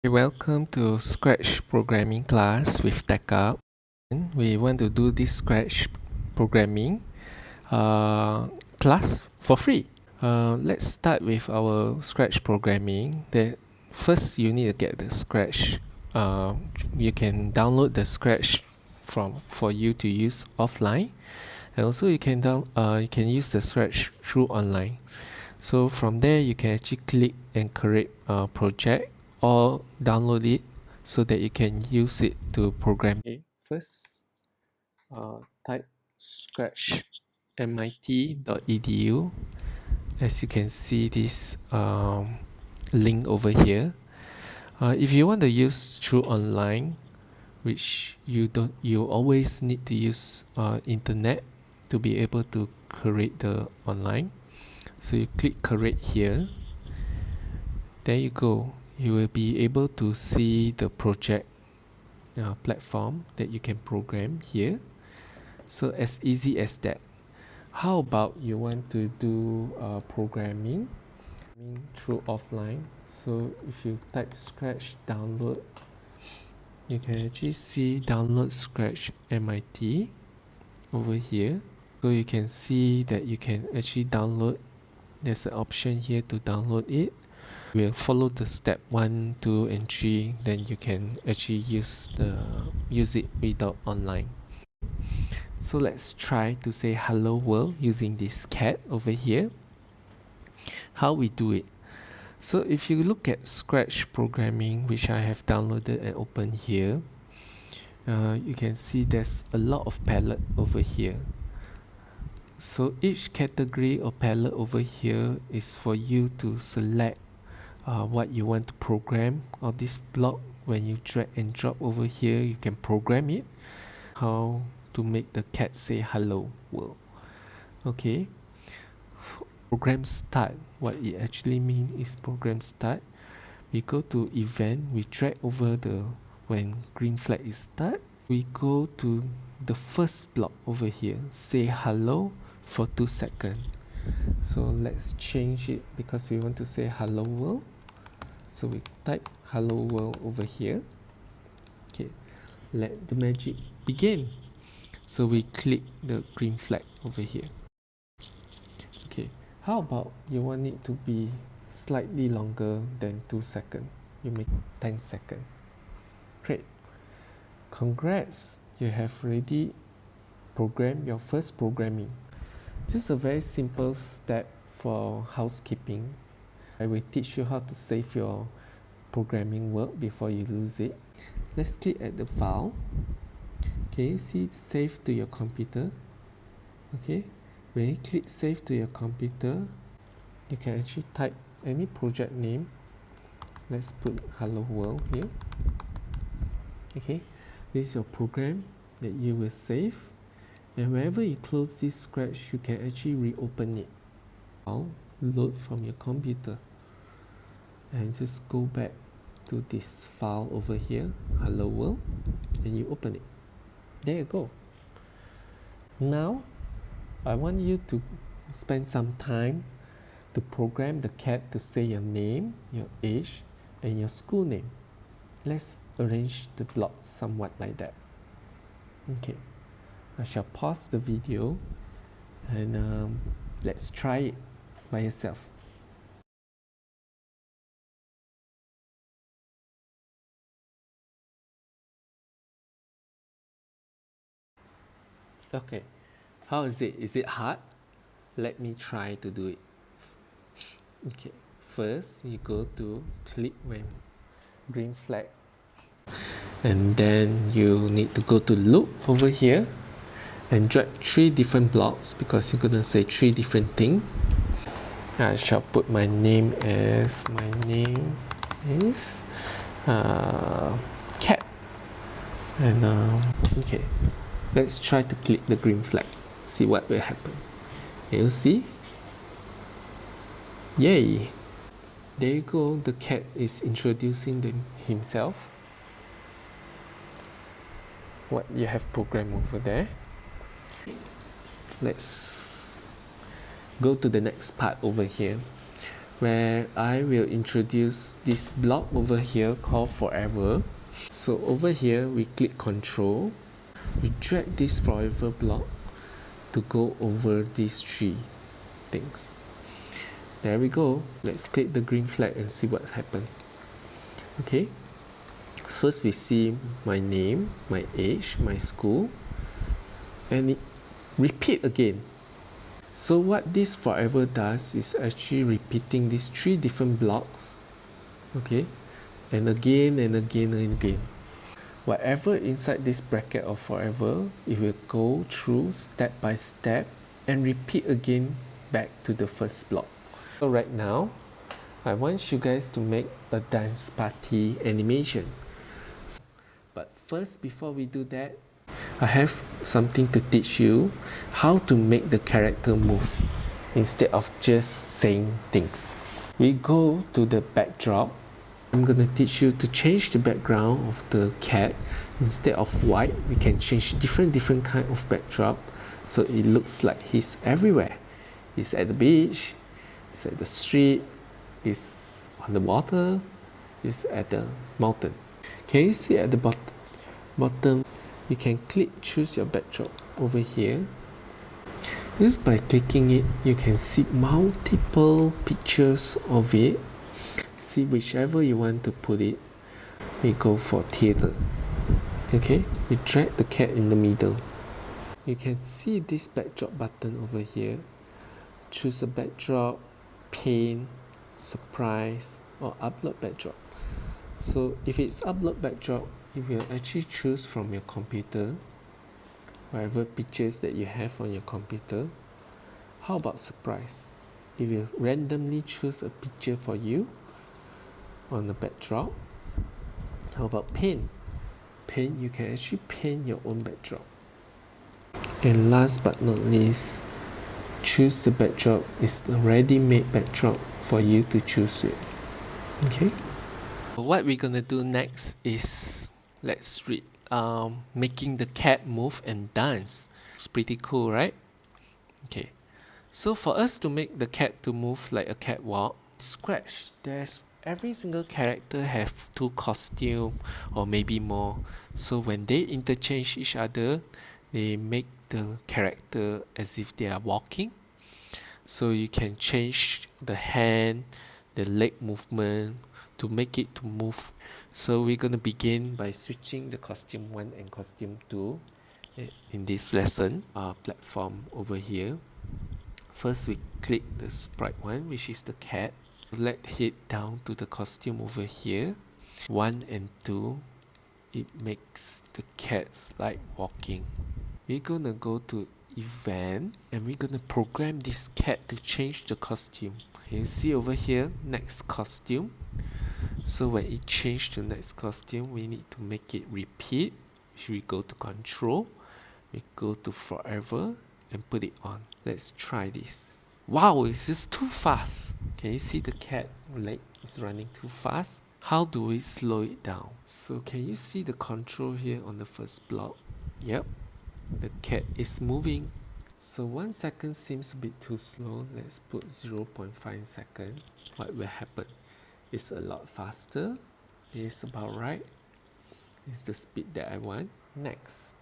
Welcome to Scratch programming class with TechUp. We want to do this Scratch programming class for free. Let's start with our Scratch programming. First, you need to get the Scratch. You can download the Scratch for you to use offline, and also you can use the Scratch through online. So from there, you can actually click and create a project or download it so that you can use it to program. Okay, first, type scratch mit.edu. As you can see this link over here. If you want to use through online, which you always need to use internet to be able to create the online. So you click create here. There you go. You will be able to see the project platform that you can program here. So as easy as that. How about you want to do programming through offline? So if you type Scratch download, you can actually see download Scratch MIT over here. So you can see that you can actually download. There's an option here to download it. We'll follow the step 1, 2 and 3, then you can actually use it without online. So let's try to say hello world using this cat over here. How we do it. So if you look at Scratch programming, which I have downloaded and opened here, you can see there's a lot of palette over here. So each category or palette over here is for you to select what you want to program, or this block. When you drag and drop over here, you can program it how to make the cat say hello world. Okay, program start. What it actually means is program start. We go to event, we drag over the when green flag is start, we go to the first block over here, say hello for 2 seconds. So let's change it because we want to say hello world. So we type hello world over here. Okay, let the magic begin. So we click the green flag over here. Okay, how about you want it to be slightly longer than 2 seconds? You make 10 seconds. Great. Congrats, you have already programmed your first programming. This is a very simple step for housekeeping. I will teach you how to save your programming work before you lose it. Let's click at the file. Okay, see save to your computer. Okay, when you click save to your computer, you can actually type any project name. Let's put hello world here. Okay, this is your program that you will save, and whenever you close this Scratch, you can actually reopen it. I'll load from your computer and just go back to this file over here, hello world, and you open it. There you go. Now I want you to spend some time to program the cat to say your name, your age, and your school name. Let's arrange the block somewhat like that. Okay, I shall pause the video and let's try it by yourself. Okay, how is it? Is it hard? Let me try to do it. Okay, first you go to click when green flag, and then you need to go to loop over here and drag 3 different blocks because you're gonna say 3 different things. I shall put my name as cat, and okay, let's try to click the green flag, see what will happen. You'll see, yay, there you go, the cat is introducing himself, what you have programmed over there. Let's go to the next part over here. where I will introduce this block over here called forever. So over here we click control, we drag this forever block to go over these three things. There we go. Let's click the green flag and see what happened. Okay, first we see my name, my age, my school, and it repeat again. So what this forever does is actually repeating these three different blocks, okay, and again and again and again. Whatever inside this bracket of forever, it will go through step by step and repeat again back to the first block. So right now, I want you guys to make a dance party animation. But first, before we do that, I have something to teach you how to make the character move instead of just saying things. We go to the backdrop. I'm gonna teach you to change the background of the cat. Instead of white, we can change different kind of backdrop so it looks like he's everywhere. He's at the beach, he's at the street, he's on the water, he's at the mountain. Can you see at the bottom? You can choose your backdrop over here. Just by clicking it, you can see multiple pictures of it. See whichever you want to put it. We go for theater. Okay, we drag the cat in the middle. You can see this backdrop button over here. Choose a backdrop, paint, surprise, or upload backdrop. So if it's upload backdrop, you will actually choose from your computer whatever pictures that you have on your computer. How about surprise? It will randomly choose a picture for you on the backdrop. How about paint? Paint, you can actually paint your own backdrop. And last but not least, choose the backdrop. It's a ready-made backdrop for you to choose it. Okay? What we're gonna do next is, let's read making the cat move and dance. It's pretty cool, right? Okay, so for us to make the cat to move like a catwalk, scratch, there's every single character have 2 costumes or maybe more. So when they interchange each other, they make the character as if they are walking. So you can change the hand, the leg movement to make it to move. So we're going to begin by switching the costume 1 and costume 2 in this lesson platform over here. First we click the sprite 1, which is the cat. Let's head down to the costume over here. 1 and 2, it makes the cats like walking. We're gonna go to event and we're gonna program this cat to change the costume. You see over here, next costume. So when it changes to next costume, we need to make it repeat. Should we go to control? We go to forever and put it on. Let's try this. Wow, it's just too fast. Can you see the cat leg is running too fast? How do we slow it down? So can you see the control here on the first block? Yep, the cat is moving. So 1 second seems a bit too slow. Let's put 0.5 seconds. What will happen? It's a lot faster. It's about right. It's the speed that I want. Next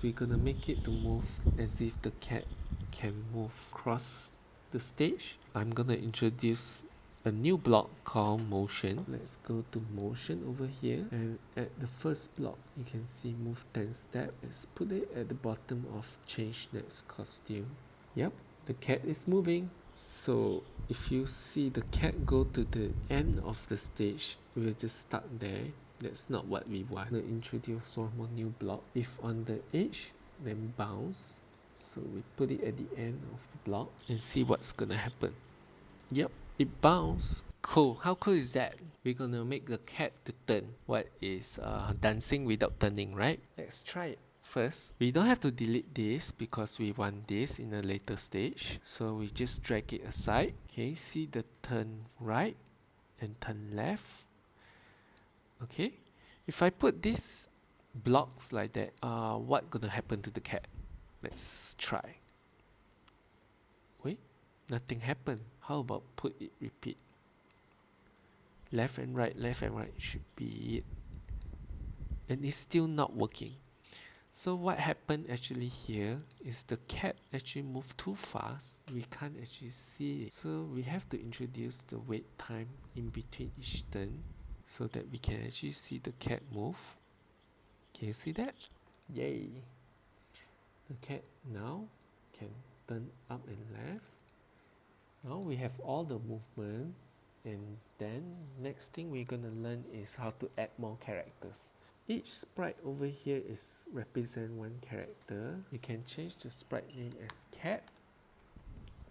we're gonna make it to move as if the cat can move across the stage. I'm gonna introduce a new block called motion. Let's go to motion over here, and at the first block you can see move 10 steps. Let's put it at the bottom of change next costume. Yep, the cat is moving. So if you see the cat go to the end of the stage, we'll just start there. That's not what we want. We'll introduce one more new block. If on the edge, then bounce. So we put it at the end of the block and see what's gonna happen. Yep, it bounced. Cool. How cool is that? We're gonna make the cat to turn. What is dancing without turning, right? Let's try it. First, we don't have to delete this because we want this in a later stage. So we just drag it aside. Okay, see the turn right and turn left. Okay, if I put these blocks like that, what gonna happen to the cat? Let's try. Wait, nothing happened. How about put it repeat? Left and right should be it. And it's still not working. So what happened actually here is the cat actually moved too fast. We can't actually see it. So we have to introduce the wait time in between each turn so that we can actually see the cat move. Can you see that? Yay! The cat now can turn up and left. Now we have all the movement, and then next thing we're gonna learn is how to add more characters. Each sprite over here is represent one character. You can change the sprite name as cat,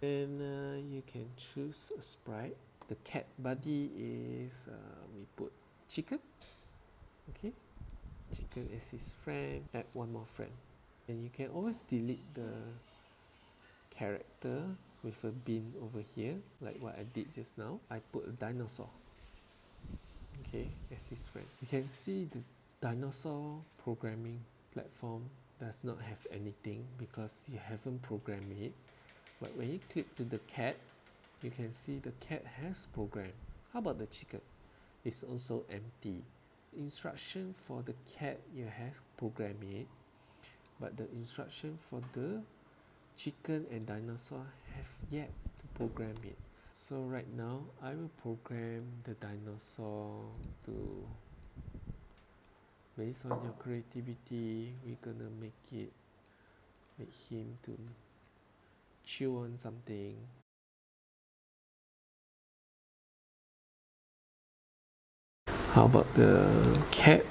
and you can choose a sprite. The cat buddy is we put chicken. Okay, chicken as his friend. Add one more friend, and you can always delete the character with a bin over here, like what I did just now. I put a dinosaur, okay, as his friend. You can see the dinosaur programming platform does not have anything because you haven't programmed it. But when you click to the cat, you can see the cat has programmed. How about the chicken? It's also empty. Instruction for the cat, you have programmed it, but the instruction for the chicken and dinosaur have yet to program it. So right now I will program the dinosaur to, based on your creativity, we're gonna make him to chew on something. How about the cat?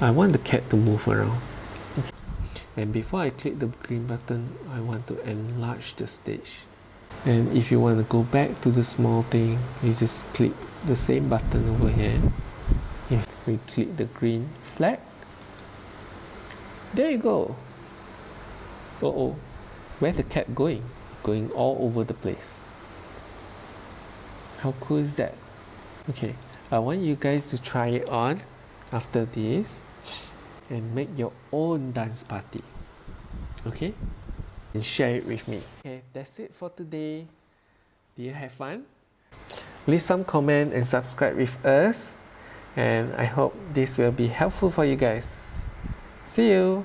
I want the cat to move around. Okay. And before I click the green button, I want to enlarge the stage. And if you want to go back to the small thing, you just click the same button over here. If we click the green flag, there you go. Uh-oh, where's the cat going? Going all over the place. How cool is that? Okay, I want you guys to try it on after this and make your own dance party. Okay? And share it with me. Okay, that's it for today. Did you have fun? Leave some comment and subscribe with us. And I hope this will be helpful for you guys. See you!